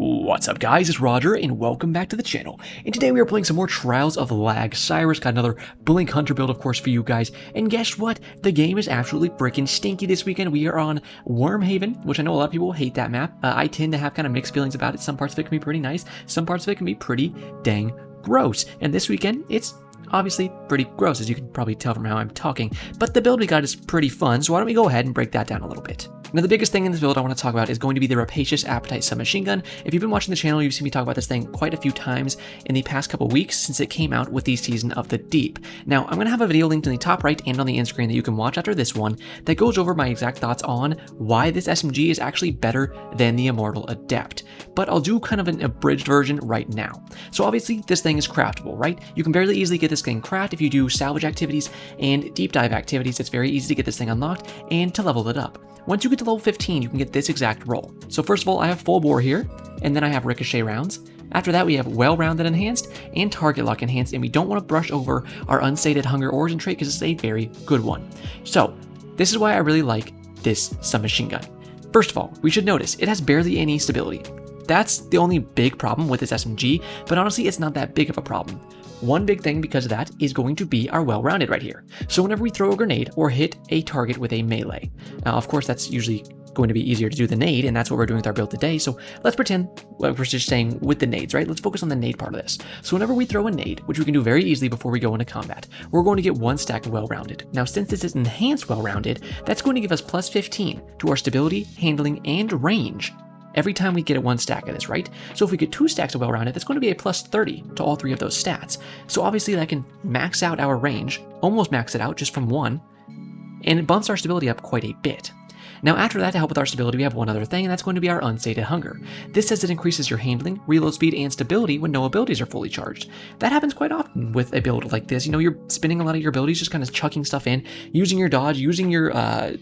What's up guys, it's Roger and welcome back to the channel. And today we are playing some more Trials of Lag Cyrus. Got another Blink Hunter build of course for you guys. And guess what? The game is absolutely freaking stinky this weekend. We are on Wormhaven, which I know a lot of people hate that map. I tend to have kind of mixed feelings about it. Some parts of it can be pretty nice. Some parts of it can be pretty dang gross. And this weekend, it's obviously pretty gross, as you can probably tell from how I'm talking. But the build we got is pretty fun, so why don't we go ahead and break that down a little bit. Now the biggest thing in this build I want to talk about is going to be the Rapacious Appetite submachine gun. If you've been watching the channel, you've seen me talk about this thing quite a few times in the past couple weeks since it came out with the Season of the Deep. Now I'm going to have a video linked in the top right and on the end screen that you can watch after this one that goes over my exact thoughts on why this SMG is actually better than the Immortal Adept. But I'll do kind of an abridged version right now. So obviously this thing is craftable, right? You can fairly easily get this thing craft if you do salvage activities and deep dive activities. It's very easy to get this thing unlocked and to level it up. Once you get to level 15, you can get this exact roll. So first of all, I have full bore here, and then I have ricochet rounds. After that, we have well-rounded enhanced and target lock enhanced, and we don't want to brush over our unsated hunger origin trait because it's a very good one. So this is why I really like this submachine gun. First of all, we should notice it has barely any stability. That's the only big problem with this SMG, but honestly, it's not that big of a problem. One big thing because of that is going to be our well-rounded right here. So whenever we throw a grenade or hit a target with a melee, now of course that's usually going to be easier to do than nade, and that's what we're doing with our build today. So let's pretend we're just saying with the nades, right? Let's focus on the nade part of this. So whenever we throw a nade, which we can do very easily before we go into combat, we're going to get one stack of well-rounded. Now since this is enhanced well-rounded, that's going to give us plus 15 to our stability, handling, and range every time we get one stack of this, right? So if we get 2 stacks of well-rounded, that's going to be a plus 30 to all 3 of those stats. So obviously that can max out our range, almost max it out just from 1, and it bumps our stability up quite a bit. Now after that, to help with our stability, we have one other thing, and that's going to be our unsated hunger. This says it increases your handling, reload speed, and stability when no abilities are fully charged. That happens quite often with a build like this. You know, you're spinning a lot of your abilities, just kind of chucking stuff in, using your dodge, using your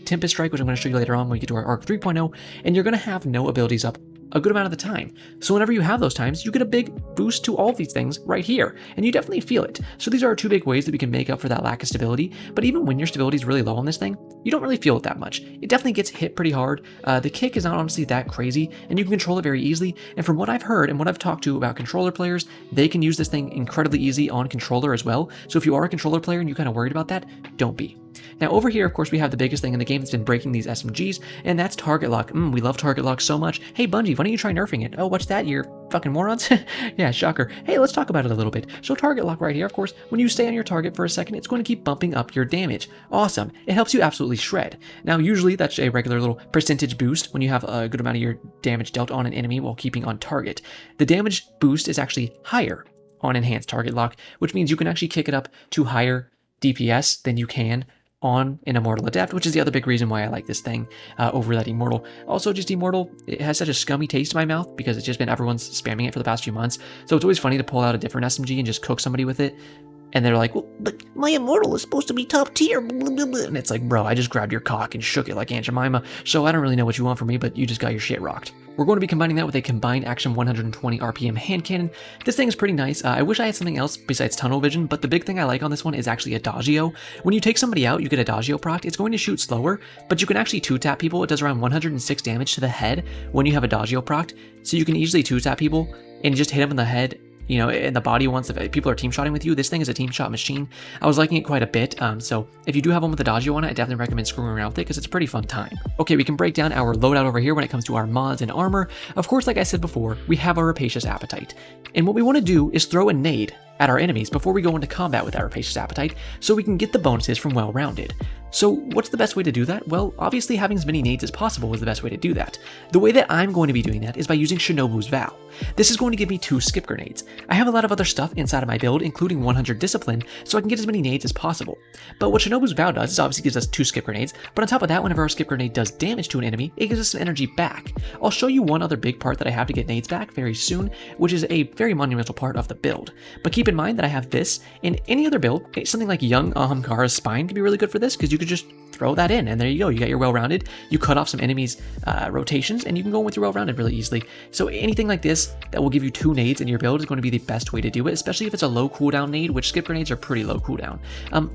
Tempest Strike, which I'm going to show you later on when we get to our Arc 3.0, and you're going to have no abilities up a good amount of the time. So whenever you have those times, you get a big boost to all of these things right here, and you definitely feel it. So these are 2 big ways that we can make up for that lack of stability, but even when your stability is really low on this thing, you don't really feel it that much. It definitely gets hit pretty hard. The kick is not honestly that crazy, and you can control it very easily, and from what I've heard and what I've talked to about controller players, they can use this thing incredibly easy on controller as well. So if you are a controller player and you're kind of worried about that, don't be. Now over here, of course, we have the biggest thing in the game that's been breaking these SMGs, and that's target lock. We love target lock so much. Hey Bungie, why don't you try nerfing it? Oh, what's that? You're fucking morons? Yeah, shocker. Hey, let's talk about it a little bit. So target lock right here, of course, when you stay on your target for a second, it's going to keep bumping up your damage. Awesome. It helps you absolutely shred. Now usually that's a regular little percentage boost when you have a good amount of your damage dealt on an enemy while keeping on target. The damage boost is actually higher on enhanced target lock, which means you can actually kick it up to higher DPS than you can on an Immortal Adept, which is the other big reason why I like this thing over that Immortal. Also, just Immortal, it has such a scummy taste in my mouth because it's just been everyone's spamming it for the past few months. So it's always funny to pull out a different SMG and just cook somebody with it. And they're like, well, but my Immortal is supposed to be top tier. And it's like, bro, I just grabbed your cock and shook it like Aunt Jemima. So I don't really know what you want from me, but you just got your shit rocked. We're going to be combining that with a combined action 120 RPM hand cannon. This thing is pretty nice. I wish I had something else besides tunnel vision, but the big thing I like on this one is actually Adagio. When you take somebody out, you get Adagio proc. It's going to shoot slower, but you can actually 2-tap people. It does around 106 damage to the head when you have Adagio proc. So you can easily 2-tap people and just hit them in the head, you know, in the body once if people are team shotting with you. This thing is a team shot machine. I was liking it quite a bit, so if you do have one with Adagio on it, I definitely recommend screwing around with it because it's a pretty fun time. Okay, we can break down our loadout over here when it comes to our mods and armor. Of course, like I said before, we have our Rapacious Appetite. And what we want to do is throw a nade at our enemies before we go into combat with our Rapacious Appetite so we can get the bonuses from well-rounded. So what's the best way to do that? Well, obviously having as many nades as possible is the best way to do that. The way that I'm going to be doing that is by using Shinobu's Vow. This is going to give me 2 skip grenades. I have a lot of other stuff inside of my build, including 100 discipline, so I can get as many nades as possible. But what Shinobu's Vow does is obviously gives us 2 skip grenades, but on top of that, whenever our skip grenade does damage to an enemy, it gives us some energy back. I'll show you one other big part that I have to get nades back very soon, which is a very monumental part of the build. But keep Keep in mind that I have this in any other build. Something like young Ahamkara's spine can be really good for this because you could just throw that in and there you go. You got your well-rounded. You cut off some enemies' rotations and you can go with your well-rounded really easily. So anything like this that will give you 2 nades in your build is going to be the best way to do it, especially if it's a low cooldown nade, which skip grenades are pretty low cooldown.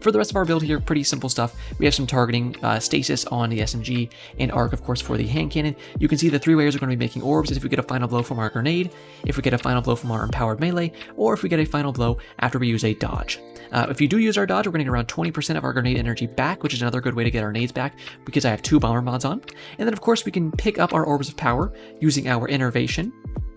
For the rest of our build here, pretty simple stuff. We have some targeting stasis on the SMG and arc, of course, for the hand cannon. You can see the 3 ways are going to be making orbs if we get a final blow from our grenade, if we get a final blow from our empowered melee, or if we get a final blow after we use a dodge. If you do use our dodge, we're going to get around 20% of our grenade energy back, which is another good way to get our nades back because I have 2 bomber mods on. And then, of course, we can pick up our orbs of power using our innervation,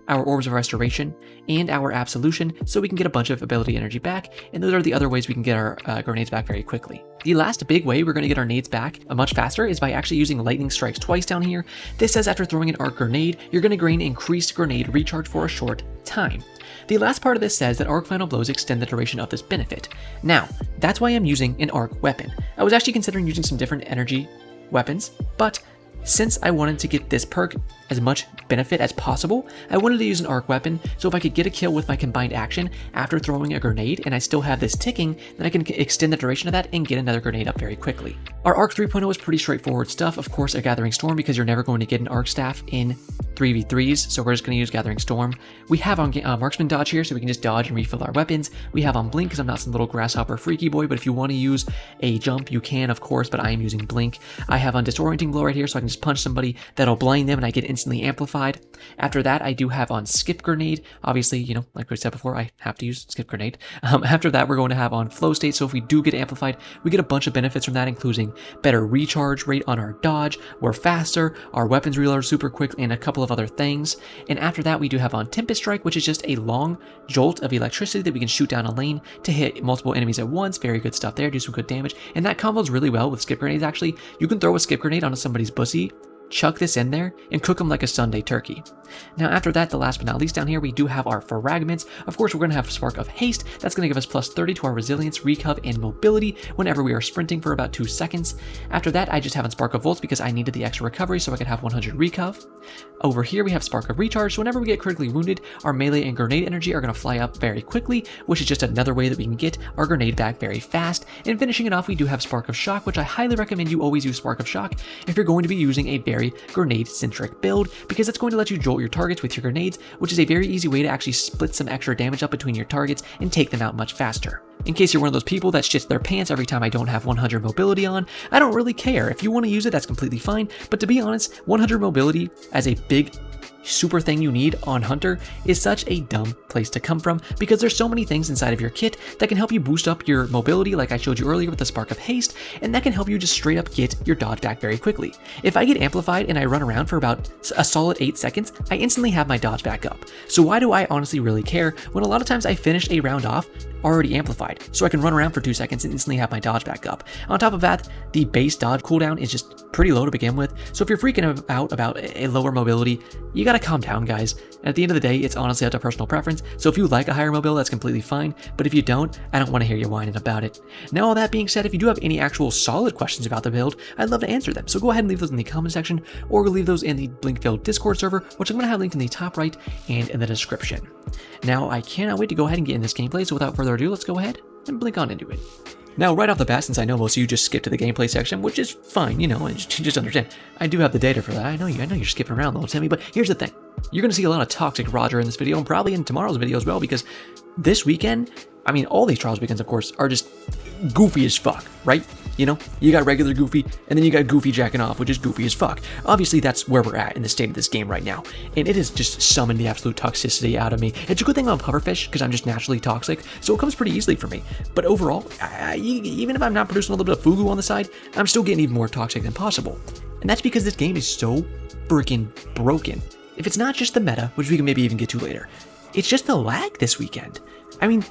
our orbs of restoration, and our absolution, so we can get a bunch of ability energy back, and those are the other ways we can get our grenades back very quickly. The last big way we're going to get our nades back much faster is by actually using lightning strikes twice down here. This says after throwing an arc grenade, you're going to gain increased grenade recharge for a short time. The last part of this says that arc final blows extend the duration of this benefit. Now, that's why I'm using an arc weapon. I was actually considering using some different energy weapons, but since I wanted to get this perk as much benefit as possible, I wanted to use an arc weapon, so if I could get a kill with my combined action after throwing a grenade and I still have this ticking, then I can extend the duration of that and get another grenade up very quickly. Our arc 3.0 is pretty straightforward stuff. Of course, a Gathering Storm, because you're never going to get an arc staff in 3v3s, so we're just going to use Gathering Storm. We have on Marksman Dodge here, so we can just dodge and refill our weapons. We have on Blink, because I'm not some little grasshopper freaky boy, but if you want to use a jump, you can, of course, but I am using Blink. I have on Disorienting Blow right here, so I can just punch somebody, that'll blind them, and I get instantly amplified. After that, I do have on Skip Grenade. Obviously, you know, like we said before, I have to use Skip Grenade. After that, we're going to have on Flow State, so if we do get amplified, we get a bunch of benefits from that, including better recharge rate on our dodge, we're faster, our weapons reload super quick, and a couple of other things. And after that, we do have on Tempest Strike, which is just a long jolt of electricity that we can shoot down a lane to hit multiple enemies at once. Very good stuff there, do some good damage. And that combos really well with Skip Grenades, actually. You can throw a Skip Grenade onto somebody's bussy, chuck this in there, and cook them like a Sunday turkey. Now after that, the last but not least down here, we do have our fragments. Of course, we're going to have Spark of Haste. That's going to give us plus 30 to our resilience, recov, and mobility whenever we are sprinting for about 2 seconds. After that, I just have on Spark of Volts because I needed the extra recovery so I could have 100 recov. Over here, we have Spark of Recharge. So whenever we get critically wounded, our melee and grenade energy are going to fly up very quickly, which is just another way that we can get our grenade back very fast. And finishing it off, we do have Spark of Shock, which I highly recommend you always use Spark of Shock if you're going to be using a very grenade-centric build, because it's going to let you jolt your targets with your grenades, which is a very easy way to actually split some extra damage up between your targets and take them out much faster. In case you're one of those people that shits their pants every time I don't have 100 mobility on, I don't really care. If you want to use it, that's completely fine, but to be honest, 100 mobility as a big super thing you need on Hunter is such a dumb place to come from, because there's so many things inside of your kit that can help you boost up your mobility, like I showed you earlier with the Spark of Haste, and that can help you just straight up get your dodge back very quickly. If I get amplified and I run around for about a solid 8 seconds, I instantly have my dodge back up. So why do I honestly really care when a lot of times I finish a round off already amplified, so I can run around for 2 seconds and instantly have my dodge back up. On top of that, the base dodge cooldown is just pretty low to begin with, so if you're freaking out about a lower mobility, you gotta calm down, guys. And at the end of the day, it's honestly up to personal preference, so if you like a higher mobility, that's completely fine, but if you don't, I don't want to hear you whining about it. Now, all that being said, if you do have any actual solid questions about the build, I'd love to answer them, so go ahead and leave those in the comment section, or leave those in the Blinkfield Discord server, which I'm going to have linked in the top right and in the description. Now, I cannot wait to go ahead and get in this gameplay, so without further ado, let's go ahead and blink on into it. Now, right off the bat, since I know most of you just skip to the gameplay section, which is fine, you know, and just understand, I do have the data for that. I know you're skipping around, little Timmy, but here's the thing. You're going to see a lot of toxic Roger in this video, and probably in tomorrow's video as well, because this weekend, I mean, all these Trials weekends, of course, are just goofy as fuck, right? You know, you got regular Goofy, and then you got Goofy jacking off, which is goofy as fuck. Obviously, that's where we're at in the state of this game right now, and it has just summoned the absolute toxicity out of me. It's a good thing I'm a pufferfish, because I'm just naturally toxic, so it comes pretty easily for me. But overall, even if I'm not producing a little bit of fugu on the side, I'm still getting even more toxic than possible. And that's because this game is so freaking broken. If it's not just the meta, which we can maybe even get to later, it's just the lag this weekend. I mean,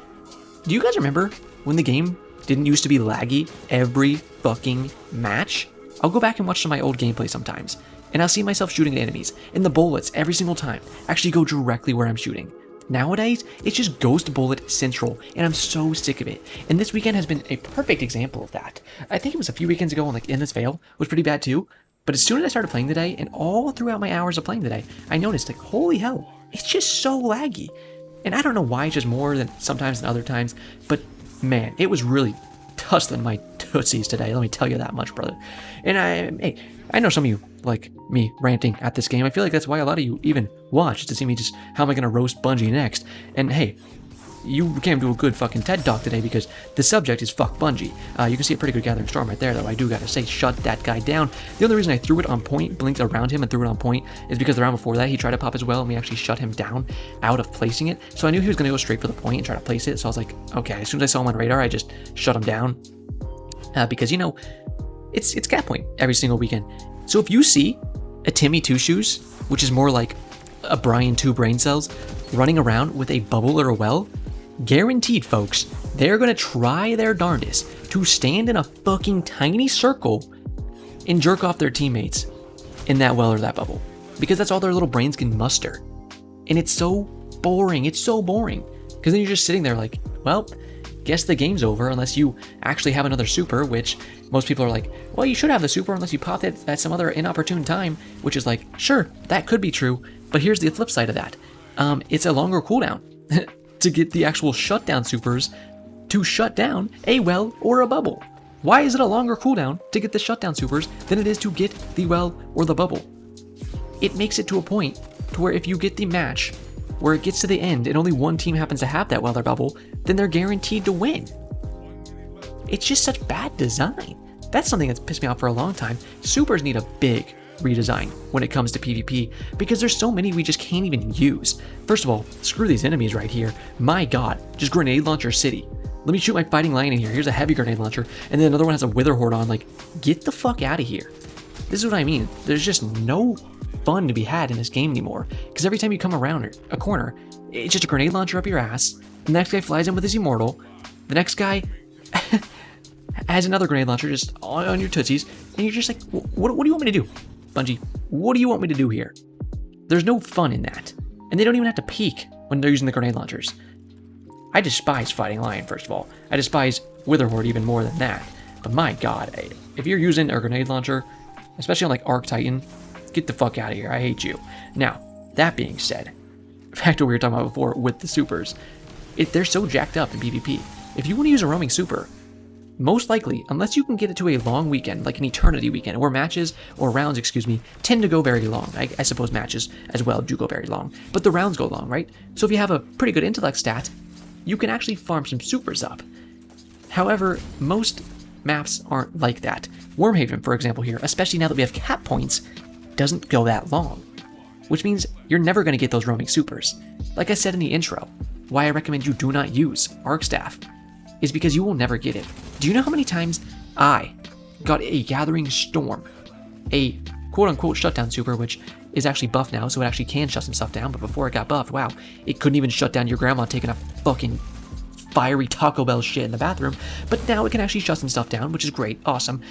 do you guys remember when the game didn't used to be laggy every fucking match? I'll go back and watch some of my old gameplay sometimes, and I'll see myself shooting at enemies, and the bullets every single time actually go directly where I'm shooting. Nowadays, it's just ghost bullet central, and I'm so sick of it. And this weekend has been a perfect example of that. I think it was a few weekends ago, like Endless Veil was pretty bad too, but as soon as I started playing today, and all throughout my hours of playing today, I noticed, like, holy hell, it's just so laggy. And I don't know why, it's just more than sometimes than other times, but man, it was really tussling my tootsies today, let me tell you that much, brother. And hey, I know some of you like me ranting at this game. I feel like that's why a lot of you even watch, to see me just, how am I going to roast Bungie next? And hey, you came to a good fucking TED Talk today because the subject is fuck Bungie. You can see a pretty good Gathering Storm right there, though. I do gotta say, shut that guy down. The only reason I threw it on point, blinked around him and threw it on point, is because the round before that he tried to pop as well and we actually shut him down out of placing it. So I knew he was gonna go straight for the point and try to place it. So I was like, okay, as soon as I saw him on radar, I just shut him down. Because, you know, it's cap point every single weekend. So if you see a Timmy Two Shoes, which is more like a Brian Two Brain Cells, running around with a bubble or a well, guaranteed, folks, they're gonna try their darndest to stand in a fucking tiny circle and jerk off their teammates in that well or that bubble, because that's all their little brains can muster. And it's so boring. It's so boring, because then you're just sitting there like, well, guess the game's over unless you actually have another super, which most people are like, well, you should have the super unless you pop it at some other inopportune time, which is like, sure, that could be true, but here's the flip side of that. It's a longer cooldown to get the actual shutdown supers to shut down a well or a bubble. Why is it a longer cooldown to get the shutdown supers than it is to get the well or the bubble? It makes it to a point to where if you get the match where it gets to the end and only one team happens to have that well or bubble, then they're guaranteed to win. It's just such bad design. That's something that's pissed me off for a long time. Supers need a big redesign when it comes to PvP, because there's so many we just can't even use. First of all, screw these enemies right here. My god, just grenade launcher city. Let me shoot my fighting lion in here. Here's a heavy grenade launcher, and then another one has a wither horde on. Like, get the fuck out of here. This is what I mean. There's just no fun to be had in this game anymore, because every time you come around a corner, it's just a grenade launcher up your ass. The next guy flies in with his immortal. The next guy has another grenade launcher just on your tootsies, and you're just like, what do you want me to do? Bungie, what do you want me to do here? There's no fun in that. And they don't even have to peek when they're using the grenade launchers. I despise Fighting Lion, first of all. I despise Wither Horde even more than that. But my god, if you're using a grenade launcher, especially on like Arc Titan, get the fuck out of here. I hate you. Now, that being said, back to what we were talking about before with the supers. They're so jacked up in PvP. If you want to use a roaming super, most likely, unless you can get it to a long weekend, like an eternity weekend, where matches, or rounds, excuse me, tend to go very long. I suppose matches as well do go very long, but the rounds go long, right? So if you have a pretty good intellect stat, you can actually farm some supers up. However, most maps aren't like that. Wormhaven, for example here, especially now that we have cap points, doesn't go that long, which means you're never going to get those roaming supers. Like I said in the intro, why I recommend you do not use Arc Staff is because you will never get it. Do you know how many times I got a Gathering Storm, a quote-unquote shutdown super, which is actually buffed now, so it actually can shut some stuff down, but before it got buffed, wow, it couldn't even shut down your grandma taking a fucking fiery Taco Bell shit in the bathroom, but now it can actually shut some stuff down, which is great, awesome,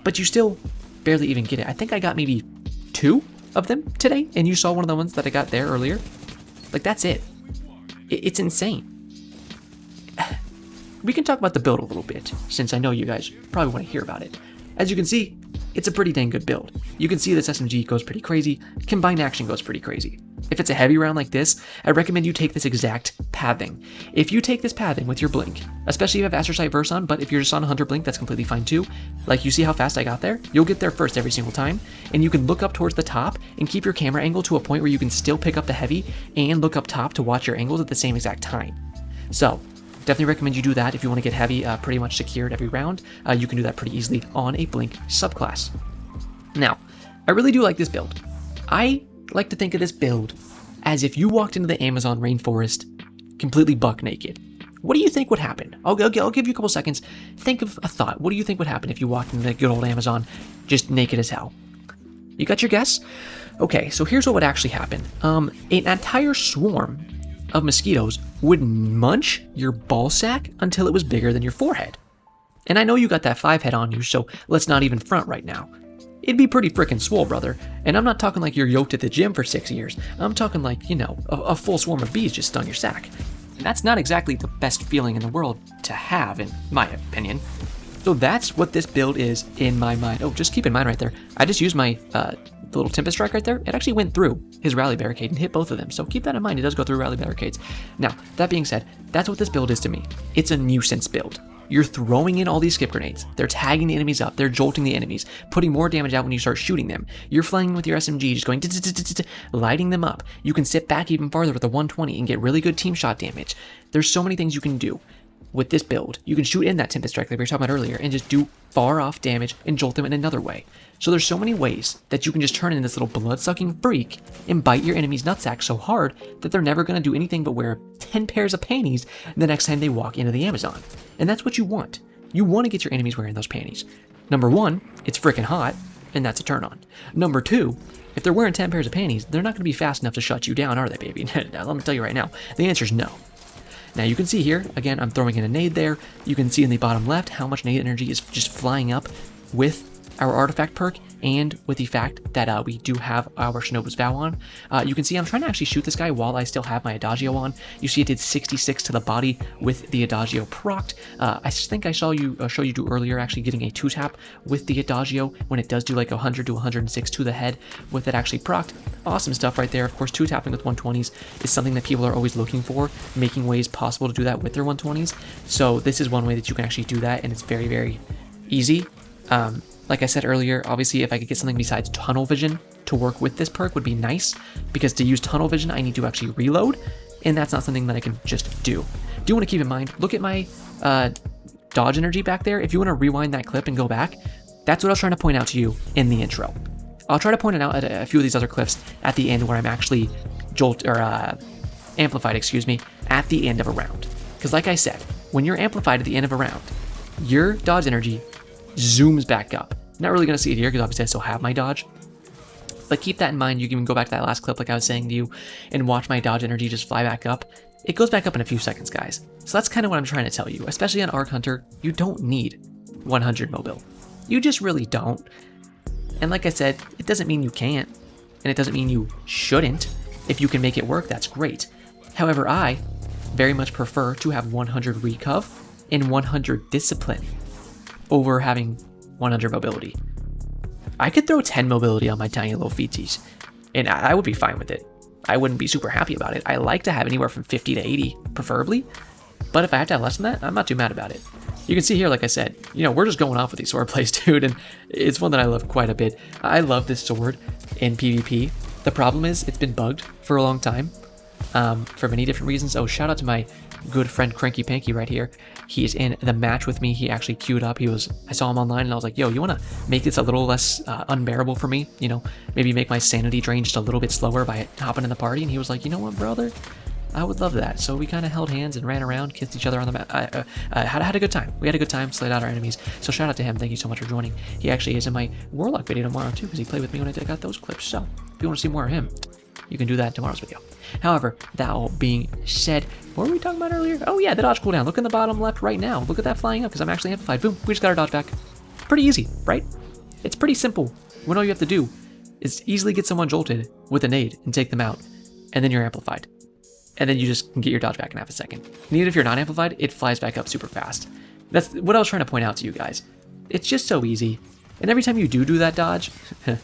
but you still barely even get it. I think I got maybe 2 of them today, and you saw one of the ones that I got there earlier. Like, that's it. It's insane. We can talk about the build a little bit, since I know you guys probably want to hear about it. As you can see, it's a pretty dang good build. You can see this SMG goes pretty crazy, combined action goes pretty crazy. If it's a heavy round like this, I recommend you take this exact pathing. If you take this pathing with your blink, especially if you have Astral Sight Verse on, but if you're just on Hunter Blink, that's completely fine too. Like, you see how fast I got there? You'll get there first every single time, and you can look up towards the top and keep your camera angle to a point where you can still pick up the heavy and look up top to watch your angles at the same exact time. So, definitely recommend you do that if you want to get heavy pretty much secured every round. You can do that pretty easily on a Blink subclass. Now, I really do like this build. I like to think of this build as if you walked into the Amazon rainforest completely buck naked. What do you think would happen? I'll give you a couple seconds. Think of a thought. What do you think would happen if you walked into the good old Amazon just naked as hell? You got your guess? Okay, so here's what would actually happen. An entire swarm of mosquitoes would munch your ball sack until it was bigger than your forehead. And I know you got that 5 head on you, so let's not even front right now. It'd be pretty frickin' swole, brother. And I'm not talking like you're yoked at the gym for 6 years. I'm talking like, you know, a full swarm of bees just stung your sack. And that's not exactly the best feeling in the world to have, in my opinion. So that's what this build is in my mind. Oh, just keep in mind right there, I just used my the little Tempest Strike right there. It actually went through his Rally Barricade and hit both of them. So keep that in mind. It does go through Rally Barricades. Now, that being said, that's what this build is to me. It's a nuisance build. You're throwing in all these skip grenades. They're tagging the enemies up. They're jolting the enemies, putting more damage out when you start shooting them. You're flying with your SMG, just going lighting them up. You can sit back even farther with the 120 and get really good team shot damage. There's so many things you can do with this build. You can shoot in that Tempest Strike like we were talking about earlier and just do far off damage and jolt them in another way. So there's so many ways that you can just turn into this little blood-sucking freak and bite your enemy's nutsack so hard that they're never going to do anything but wear 10 pairs of panties the next time they walk into the Amazon. And that's what you want. You want to get your enemies wearing those panties. Number one, it's freaking hot, and that's a turn on. Number two, if they're wearing 10 pairs of panties, they're not going to be fast enough to shut you down, are they, baby? Now, let me tell you right now, the answer is no. Now you can see here, again, I'm throwing in a nade there. You can see in the bottom left how much nade energy is just flying up with our artifact perk and with the fact that we do have our Shinobu's Vow on. You can see I'm trying to actually shoot this guy while I still have my Adagio on. You see it did 66 to the body with the Adagio procced. I think I saw you show you do earlier actually getting a 2-tap with the Adagio when it does do like 100 to 106 to the head with it actually procced. Awesome stuff right there. Of course, 2-tapping with 120s is something that people are always looking for, making ways possible to do that with their 120s. So this is one way that you can actually do that, and it's very, very easy. Like I said earlier, obviously if I could get something besides tunnel vision to work with this perk would be nice, because to use tunnel vision I need to actually reload, and that's not something that I can just do. Do want to keep in mind, look at my dodge energy back there. If you want to rewind that clip and go back, that's what I was trying to point out to you in the intro. I'll try to point it out at a few of these other clips at the end where I'm actually amplified, at the end of a round. Because like I said, when you're amplified at the end of a round, your dodge energy zooms back up. Not really going to see it here because obviously I still have my dodge, but keep that in mind. You can go back to that last clip like I was saying to you and watch my dodge energy just fly back up. It goes back up in a few seconds, guys. So that's kind of what I'm trying to tell you, especially on Arc Hunter. You don't need 100 mobile. You just really don't. And like I said, it doesn't mean you can't, and it doesn't mean you shouldn't. If you can make it work, that's great. However, I very much prefer to have 100 recov and 100 discipline over having 100 mobility. I could throw 10 mobility on my tiny little feeties, and I would be fine with it. I wouldn't be super happy about it. I like to have anywhere from 50 to 80, preferably. But if I have to have less than that, I'm not too mad about it. You can see here, like I said, we're just going off with these sword plays, dude, and it's one that I love quite a bit. I love this sword in PvP. The problem is, it's been bugged for a long time, for many different reasons. Oh, shout out to my good friend Cranky Panky right here. He is in the match with me. He actually queued up. I saw him online and I was like, yo, you want to make this a little less unbearable for me? Maybe make my sanity drain just a little bit slower by hopping in the party. And he was like, you know what, brother? I would love that. So we kind of held hands and ran around, kissed each other on the map. Had a good time. We had a good time, slayed out our enemies. So shout out to him. Thank you so much for joining. He actually is in my Warlock video tomorrow too, because he played with me when I got those clips. So if you want to see more of him, you can do that in tomorrow's video. However, that all being said, what were we talking about earlier? Oh yeah, the dodge cooldown. Look in the bottom left right now. Look at that flying up because I'm actually amplified. Boom, we just got our dodge back. Pretty easy, right? It's pretty simple. When all you have to do is easily get someone jolted with a nade and take them out, and then you're amplified. And then you just can get your dodge back in half a second. And even if you're not amplified, it flies back up super fast. That's what I was trying to point out to you guys. It's just so easy. And every time you do that dodge,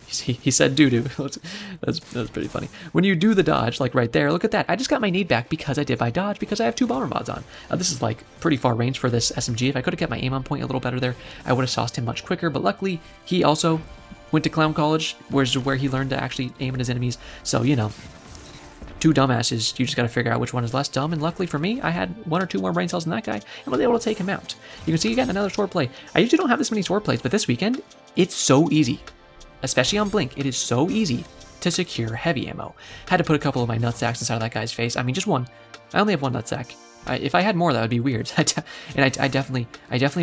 he said doo-doo. That's pretty funny. When you do the dodge, like right there, look at that. I just got my nade back because I did my dodge, because I have 2 bomber mods on. This is like pretty far range for this SMG. If I could have kept my aim on point a little better there, I would have sauced him much quicker. But luckily, he also went to Clown College, where he learned to actually aim at his enemies. So, 2 dumbasses, you just got to figure out which one is less dumb. And luckily for me, I had 1 or 2 more brain cells than that guy and was able to take him out. You can see again another sword play. I usually don't have this many sword plays, but this weekend, it's so easy. Especially on Blink, it is so easy to secure heavy ammo. Had to put a couple of my nutsacks inside of that guy's face. I mean, just 1. I only have 1 nutsack. If I had more, that would be weird. And I definitely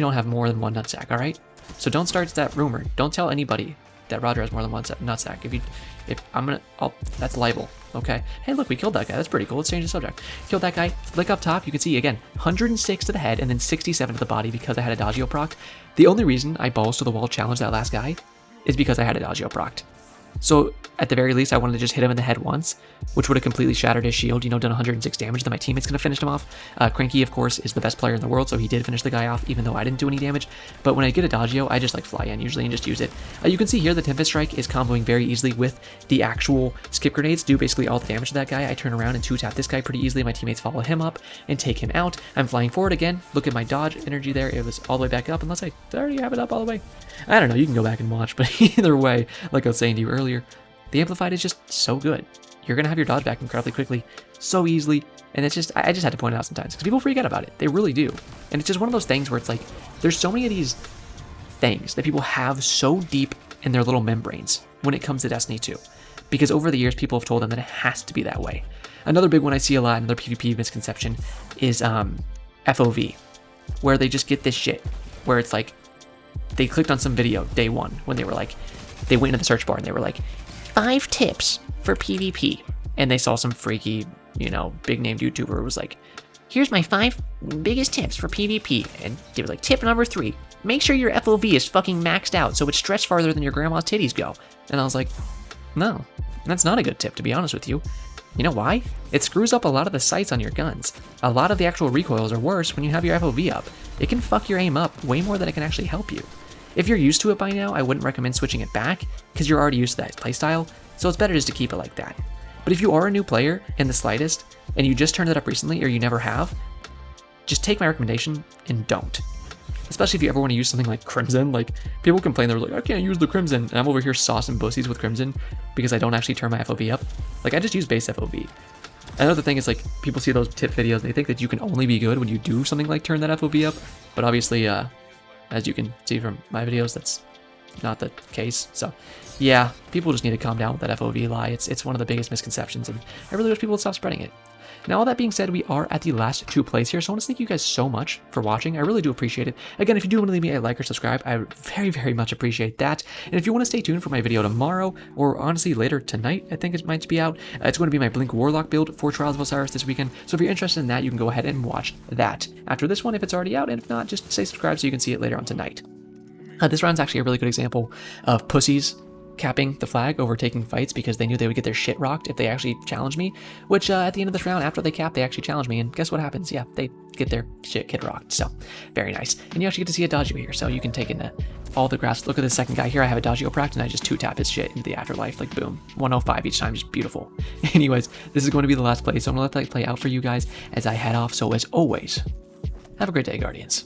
don't have more than 1 nutsack, all right? So don't start that rumor. Don't tell anybody that Roger has more than 1 nutsack. That's libel. Okay. Hey, look, we killed that guy. That's pretty cool. Let's change the subject. Killed that guy. Flick up top. You can see, again, 106 to the head and then 67 to the body because I had Adagio procced. The only reason I balls to the wall challenged that last guy is because I had Adagio procced. So at the very least, I wanted to just hit him in the head once, which would have completely shattered his shield, done 106 damage, then my teammate's going to finish him off. Cranky, of course, is the best player in the world, so he did finish the guy off, even though I didn't do any damage. But when I get a Dodgeo, I just fly in usually and just use it. You can see here the Tempest Strike is comboing very easily with the actual skip grenades, do basically all the damage to that guy. I turn around and 2-tap this guy pretty easily. My teammates follow him up and take him out. I'm flying forward again. Look at my dodge energy there. It was all the way back up, unless I already have it up all the way. I don't know, you can go back and watch, but either way, like I was saying to you earlier, the Amplified is just so good. You're going to have your dodge back incredibly quickly, so easily, and it's just, I just had to point it out sometimes, because people forget about it. They really do. And it's just one of those things where it's like, there's so many of these things that people have so deep in their little membranes when it comes to Destiny 2. Because over the years, people have told them that it has to be that way. Another big one I see a lot, another PvP misconception, is FOV, where they just get this shit, where it's like, they clicked on some video day one when they were like, they went into the search bar and they were like, 5 tips for PvP. And they saw some freaky, big named YouTuber who was like, here's my 5 biggest tips for PvP. And they were like, tip number 3, make sure your FOV is fucking maxed out so it's stretched farther than your grandma's titties go. And I was like, no, that's not a good tip, to be honest with you. You know why? It screws up a lot of the sights on your guns. A lot of the actual recoils are worse when you have your FOV up. It can fuck your aim up way more than it can actually help you. If you're used to it by now, I wouldn't recommend switching it back, because you're already used to that playstyle, so it's better just to keep it like that. But if you are a new player in the slightest, and you just turned it up recently, or you never have, just take my recommendation and don't. Especially if you ever want to use something like Crimson. Like, people complain, they're like, I can't use the Crimson, and I'm over here saucing bussies with Crimson because I don't actually turn my FOV up. Like, I just use base FOV. Another thing is, like, people see those tip videos, and they think that you can only be good when you do something like turn that FOV up, but obviously, as you can see from my videos, that's not the case. So yeah, people just need to calm down with that FOV lie. It's one of the biggest misconceptions, and I really wish people would stop spreading it. Now, all that being said, we are at the last 2 plays here, so I want to thank you guys so much for watching. I really do appreciate it. Again, if you do want to leave me a like or subscribe, I would very, very much appreciate that. And if you want to stay tuned for my video tomorrow, or honestly later tonight, I think it might be out, it's going to be my Blink Warlock build for Trials of Osiris this weekend. So if you're interested in that, you can go ahead and watch that after this one if it's already out, and if not, just stay subscribed so you can see it later on tonight. This round's actually a really good example of pussies capping the flag over taking fights because they knew they would get their shit rocked if they actually challenged me, which at the end of this round, after they cap, they actually challenge me, and guess what happens? Yeah, they get their shit rocked, so very nice. And you actually get to see a Dodgeo here, so you can take in all the graphs. Look at the second guy here. I have a Dodgeo pract, and I just 2-tap his shit into the afterlife, like boom, 105 each time, just beautiful. Anyways, this is going to be the last play, so I'm going to let that play out for you guys as I head off, so as always, have a great day, Guardians.